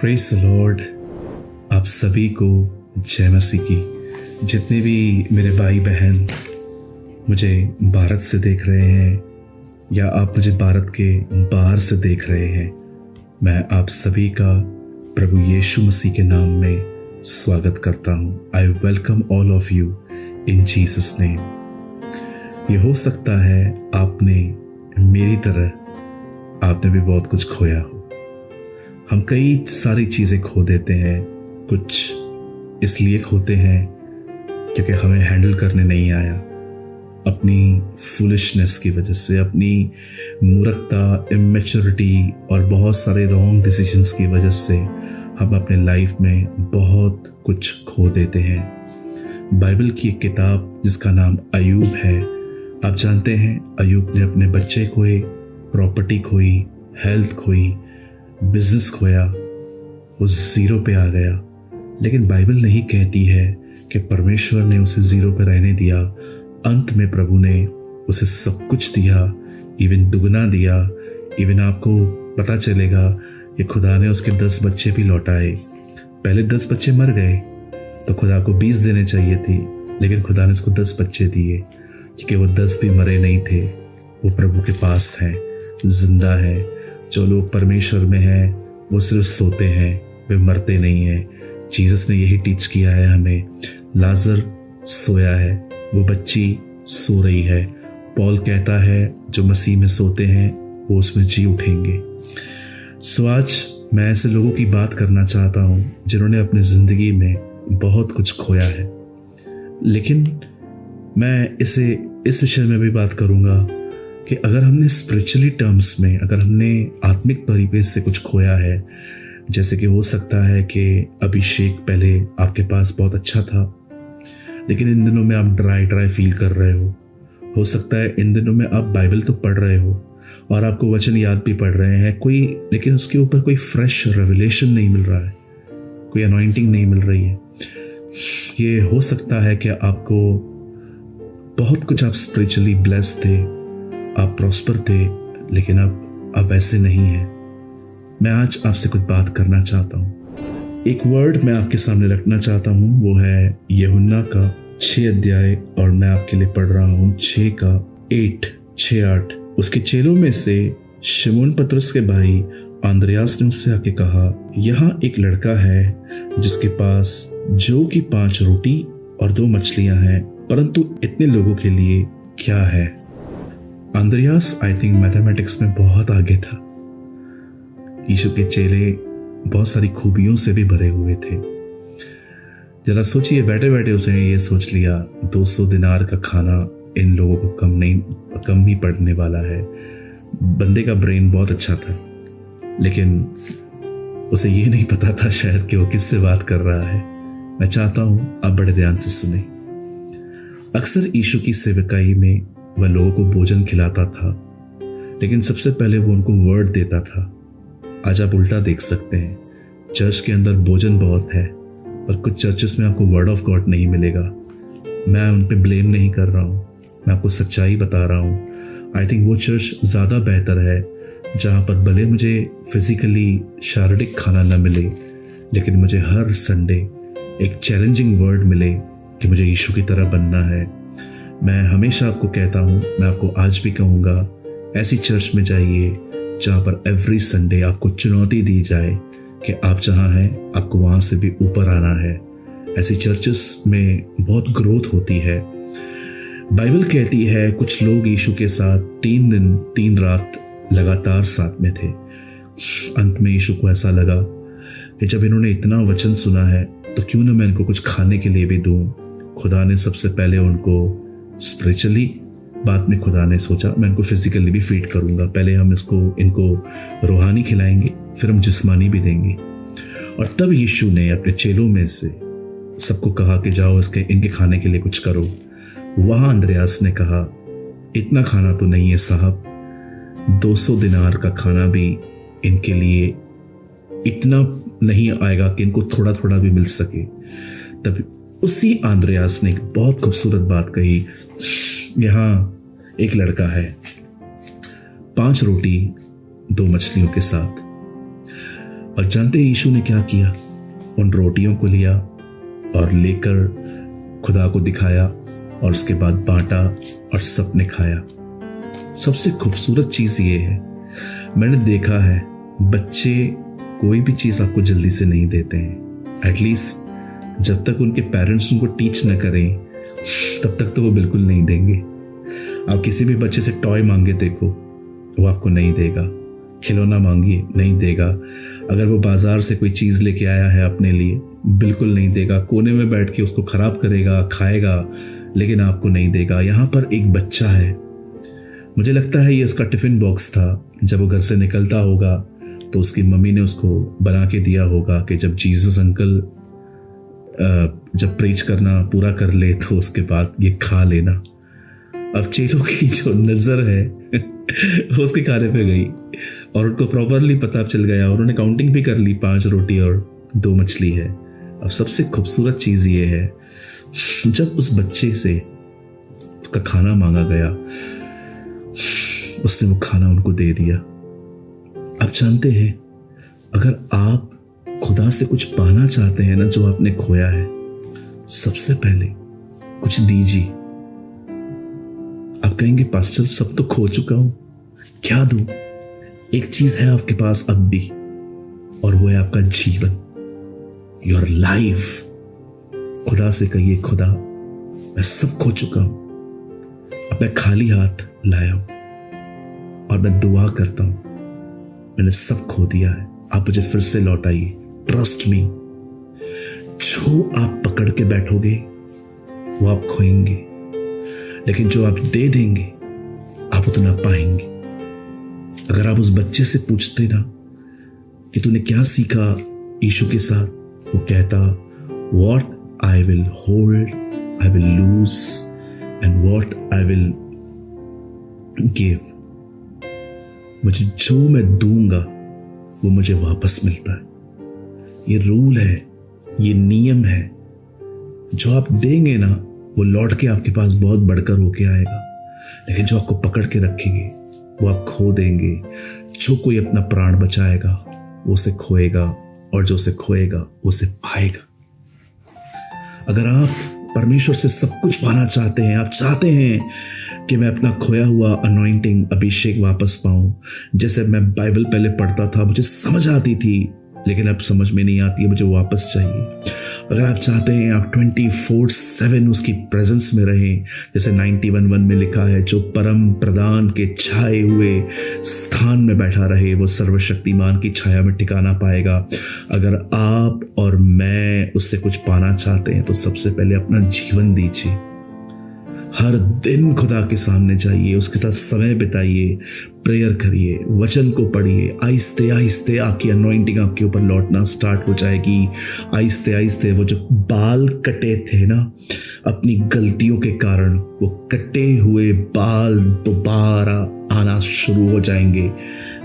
Praise the Lord. आप सभी को जय मसीह की। जितने भी मेरे भाई बहन मुझे भारत से देख रहे हैं या आप मुझे भारत के बाहर से देख रहे हैं, मैं आप सभी का प्रभु यीशु मसीह के नाम में स्वागत करता हूं। I welcome all of you in Jesus name. ये हो सकता है आपने मेरी तरह आपने भी बहुत कुछ खोया हो। हम कई सारी चीज़ें खो देते हैं। कुछ इसलिए खोते हैं क्योंकि हमें हैंडल करने नहीं आया, अपनी फुलिशनेस की वजह से, अपनी मूर्खता, इमेच्योरिटी और बहुत सारे रॉन्ग डिसीजंस की वजह से हम अपने लाइफ में बहुत कुछ खो देते हैं। बाइबल की एक किताब जिसका नाम अय्यूब है, आप जानते हैं अय्यूब ने अपने बच्चे खोए, प्रॉपर्टी खोई, हेल्थ खोई, बिजनेस खोया, वो जीरो पे आ गया। लेकिन बाइबल नहीं कहती है कि परमेश्वर ने उसे जीरो पे रहने दिया। अंत में प्रभु ने उसे सब कुछ दिया, इवन दुगना दिया। इवन आपको पता चलेगा कि खुदा ने उसके 10 बच्चे भी लौटाए। पहले 10 बच्चे मर गए तो खुदा को 20 देने चाहिए थी, लेकिन खुदा ने उसको 10 बच्चे दिए क्योंकि वो 10 भी मरे नहीं थे। वो प्रभु के पास हैं, जिंदा है। जो लोग परमेश्वर में हैं वो सिर्फ सोते हैं, वे मरते नहीं हैं। जीसस ने यही टीच किया है हमें। लाजर सोया है, वो बच्ची सो रही है। पॉल कहता है जो मसीह में सोते हैं वो उसमें जी उठेंगे। सो आज मैं ऐसे लोगों की बात करना चाहता हूँ जिन्होंने अपनी ज़िंदगी में बहुत कुछ खोया है, लेकिन मैं इस विषय में भी बात करूँगा कि अगर हमने स्पिरिचुअली टर्म्स में, अगर हमने आत्मिक तरीके से कुछ खोया है, जैसे कि हो सकता है कि अभिषेक पहले आपके पास बहुत अच्छा था, लेकिन इन दिनों में आप ड्राई फील कर रहे हो सकता है इन दिनों में आप बाइबल तो पढ़ रहे हो और आपको वचन याद भी पढ़ रहे हैं कोई, लेकिन उसके ऊपर कोई फ्रेश रेवलेशन नहीं मिल रहा है, कोई अनॉइंटिंग नहीं मिल रही है। ये हो सकता है कि आपको बहुत कुछ, आप स्पिरिचुअली ब्लेस्ड थे, आप प्रॉस्पर थे, लेकिन अब वैसे नहीं है। मैं आज आपसे कुछ बात करना चाहता हूँ। एक वर्ड मैं आपके सामने रखना चाहता हूँ, वो है यूहन्ना का 6 अध्याय, और मैं आपके लिए पढ़ रहा हूँ 6:8। उसके चेलों में से शिमोन पतरस के भाई आंद्रियास ने उससे आके कहा, यहाँ एक लड़का है जिसके पास जो कि 5 रोटी और 2 मछलियां हैं, परंतु इतने लोगों के लिए क्या है। आंद्रियास आई थिंक मैथमेटिक्स में बहुत आगे था। यीशु के चेले बहुत सारी खूबियों से भी भरे हुए थे। जरा सोचिए, बैठे बैठे उसने ये सोच लिया 200 दिनार का खाना इन लोगों को कम ही पड़ने वाला है। बंदे का ब्रेन बहुत अच्छा था, लेकिन उसे ये नहीं पता था शायद कि वो किससे बात कर रहा है। मैं चाहता हूं आप बड़े ध्यान से सुने। अक्सर यीशु की सेवकाई में वह लोगों को भोजन खिलाता था, लेकिन सबसे पहले वो उनको वर्ड देता था। आज आप उल्टा देख सकते हैं, चर्च के अंदर भोजन बहुत है, पर कुछ चर्चेस में आपको वर्ड ऑफ गॉड नहीं मिलेगा। मैं उन पे ब्लेम नहीं कर रहा हूँ, मैं आपको सच्चाई बता रहा हूँ। आई थिंक वो चर्च ज़्यादा बेहतर है जहाँ पर भले मुझे फिजिकली शारीरिक खाना न मिले, लेकिन मुझे हर संडे एक चैलेंजिंग वर्ड मिले कि मुझे यीशु की तरह बनना है। मैं हमेशा आपको कहता हूँ, मैं आपको आज भी कहूँगा, ऐसी चर्च में जाइए जहाँ पर एवरी संडे आपको चुनौती दी जाए कि आप जहाँ हैं आपको वहाँ से भी ऊपर आना है। ऐसी चर्चेस में बहुत ग्रोथ होती है। बाइबल कहती है कुछ लोग यीशु के साथ 3 दिन 3 रात लगातार साथ में थे। अंत में यीशु को ऐसा लगा कि जब इन्होंने इतना वचन सुना है तो क्यों ना मैं इनको कुछ खाने के लिए भी दूं। खुदा ने सबसे पहले उनको स्पिरिचुअली, बाद में खुदा ने सोचा मैं इनको फिजिकली भी फीड करूंगा। पहले हम इनको रूहानी खिलाएंगे, फिर हम जिस्मानी भी देंगे। और तब यीशु ने अपने चेलों में से सबको कहा कि जाओ इनके खाने के लिए कुछ करो। वहां अंद्रियास ने कहा, इतना खाना तो नहीं है साहब, 200 दिनार का खाना भी इनके लिए इतना नहीं आएगा कि इनको थोड़ा थोड़ा भी मिल सके। तब उसी आंद्रियास ने एक बहुत खूबसूरत बात कही, यहाँ एक लड़का है 5 रोटी 2 मछलियों के साथ। और जानते हैं यीशु ने क्या किया? उन रोटियों को लिया और लेकर खुदा को दिखाया और उसके बाद बांटा और सबने खाया। सबसे खूबसूरत चीज ये है, मैंने देखा है बच्चे कोई भी चीज आपको जल्दी से नहीं देते हैं। एटलीस्ट जब तक उनके पेरेंट्स उनको टीच न करें तब तक तो वो बिल्कुल नहीं देंगे। आप किसी भी बच्चे से टॉय मांगे देखो, वो आपको नहीं देगा। खिलौना मांगिए, नहीं देगा। अगर वो बाजार से कोई चीज लेके आया है अपने लिए, बिल्कुल नहीं देगा। कोने में बैठ के उसको खराब करेगा, खाएगा, लेकिन आपको नहीं देगा। यहाँ पर एक बच्चा है, मुझे लगता है ये उसका टिफिन बॉक्स था। जब वो घर से निकलता होगा तो उसकी मम्मी ने उसको बना के दिया होगा कि जब जीसस अंकल जब प्रीच करना पूरा कर ले तो उसके बाद ये खा लेना। अब चेलों की जो नजर है वो उसके खाने पे गई और उनको प्रॉपरली पता चल गया और उन्होंने काउंटिंग भी कर ली, 5 रोटी और 2 मछली है। अब सबसे खूबसूरत चीज ये है, जब उस बच्चे से उसका खाना मांगा गया, उसने वो खाना उनको दे दिया। आप जानते हैं, अगर आप खुदा से कुछ पाना चाहते हैं ना, जो आपने खोया है, सबसे पहले कुछ दीजिए। आप कहेंगे पास्टर सब तो खो चुका हूं, क्या दूं? एक चीज है आपके पास अब भी, और वो है आपका जीवन, योर लाइफ। खुदा से कहिए, खुदा मैं सब खो चुका हूं, अब मैं खाली हाथ लाया हूं और मैं दुआ करता हूं, मैंने सब खो दिया है, आप मुझे फिर से लौटाइए। ट्रस्ट मी, जो आप पकड़ के बैठोगे वो आप खोएंगे, लेकिन जो आप दे देंगे आप उतना पाएंगे। अगर आप उस बच्चे से पूछते ना कि तूने क्या सीखा यीशु के साथ, वो कहता, what I will hold I will lose and what I will give. मुझे जो मैं दूंगा वो मुझे वापस मिलता है। ये रूल है, ये नियम है। जो आप देंगे ना वो लौट के आपके पास बहुत बढ़कर होके आएगा, लेकिन जो आपको पकड़ के रखेंगे वो आप खो देंगे। जो कोई अपना प्राण बचाएगा वो उसे खोएगा, और जो उसे खोएगा वो उसे पाएगा। अगर आप परमेश्वर से सब कुछ पाना चाहते हैं, आप चाहते हैं कि मैं अपना खोया हुआ अनॉइंटिंग अभिषेक वापस पाऊं, जैसे मैं बाइबल पहले पढ़ता था, मुझे समझ आती थी, लेकिन अब समझ में नहीं आती है, मुझे वापस चाहिए। अगर आप चाहते हैं आप 24/7 उसकी प्रेजेंस में रहें, जैसे 91:1 में लिखा है, जो परम प्रधान के छाए हुए स्थान में बैठा रहे वो सर्वशक्तिमान की छाया में ठिकाना पाएगा। अगर आप और मैं उससे कुछ पाना चाहते हैं तो सबसे पहले अपना जीवन दीजिए। हर दिन खुदा के सामने जाइए, उसके साथ समय बिताइए, प्रेयर करिए, वचन को पढ़िए। आहिस्ते आहिस्ते आपकी अनॉइंटिंग आपके ऊपर लौटना स्टार्ट हो जाएगी। आहिस्ते आहिस्ते वो जो बाल कटे थे ना अपनी गलतियों के कारण, वो कटे हुए बाल दोबारा आना शुरू हो जाएंगे।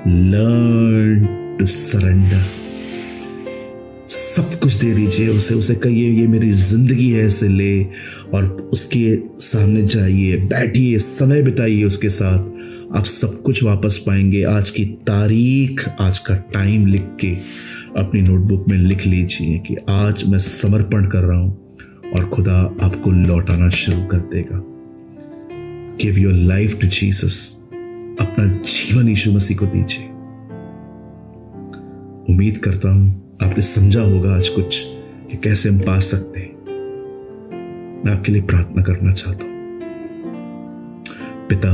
Learn to surrender. सब कुछ दे दीजिए उसे कहिए ये मेरी जिंदगी है, इसे ले, और उसके सामने जाइए, बैठिए, समय बिताइए उसके साथ। आप सब कुछ वापस पाएंगे। आज की तारीख, आज का टाइम लिख के अपनी नोटबुक में लिख लीजिए कि आज मैं समर्पण कर रहा हूं, और खुदा आपको लौटाना शुरू कर देगा। Give your life to Jesus. अपना जीवन यीशु मसीह को दीजिए। उम्मीद करता हूं आपने समझा होगा आज कुछ कि कैसे हम पा सकते हैं। मैं आपके लिए प्रार्थना करना चाहता हूं। पिता,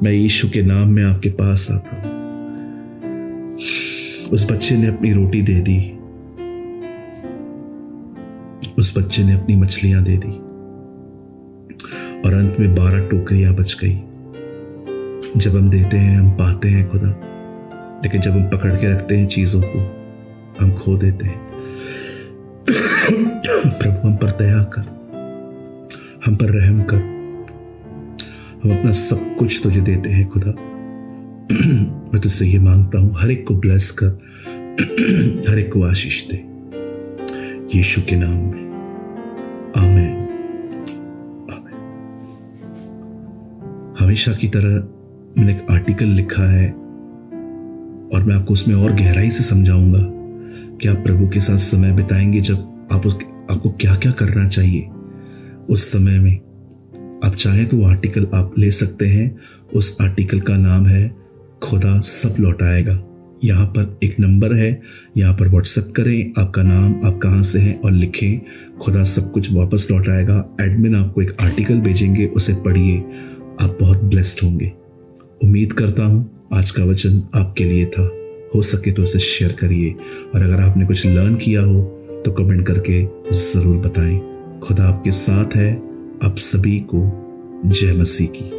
मैं यीशु के नाम में आपके पास आता हूं। उस बच्चे ने अपनी रोटी दे दी, उस बच्चे ने अपनी मछलियां दे दी, और अंत में 12 टोकरियां बच गई। जब हम देते हैं हम पाते हैं खुदा, लेकिन जब हम पकड़ के रखते हैं चीजों को हम खो देते हैं। प्रभु हम पर दया कर, हम पर रहम कर। हम अपना सब कुछ तुझे देते हैं खुदा। मैं तुझसे ये मांगता हूं, हर एक को ब्लेस कर, हर एक को आशीष दे, यीशु के नाम में, आमीन, आमीन। हमेशा की तरह मैंने एक आर्टिकल लिखा है और मैं आपको उसमें और गहराई से समझाऊंगा कि आप प्रभु के साथ समय बिताएंगे जब आपको क्या क्या करना चाहिए उस समय में। आप चाहें तो वो आर्टिकल आप ले सकते हैं। उस आर्टिकल का नाम है खुदा सब लौटाएगा। यहाँ पर एक नंबर है, यहाँ पर व्हाट्सएप करें, आपका नाम, आप कहाँ से हैं और लिखें, खुदा सब कुछ वापस लौटाएगा। एडमिन आपको एक आर्टिकल भेजेंगे, उसे पढ़िए, आप बहुत ब्लेस्ड होंगे। उम्मीद करता हूँ आज का वचन आपके लिए था। हो सके तो उसे शेयर करिए, और अगर आपने कुछ लर्न किया हो तो कमेंट करके ज़रूर बताएं। खुदा आपके साथ है। आप सभी को जय मसीह की।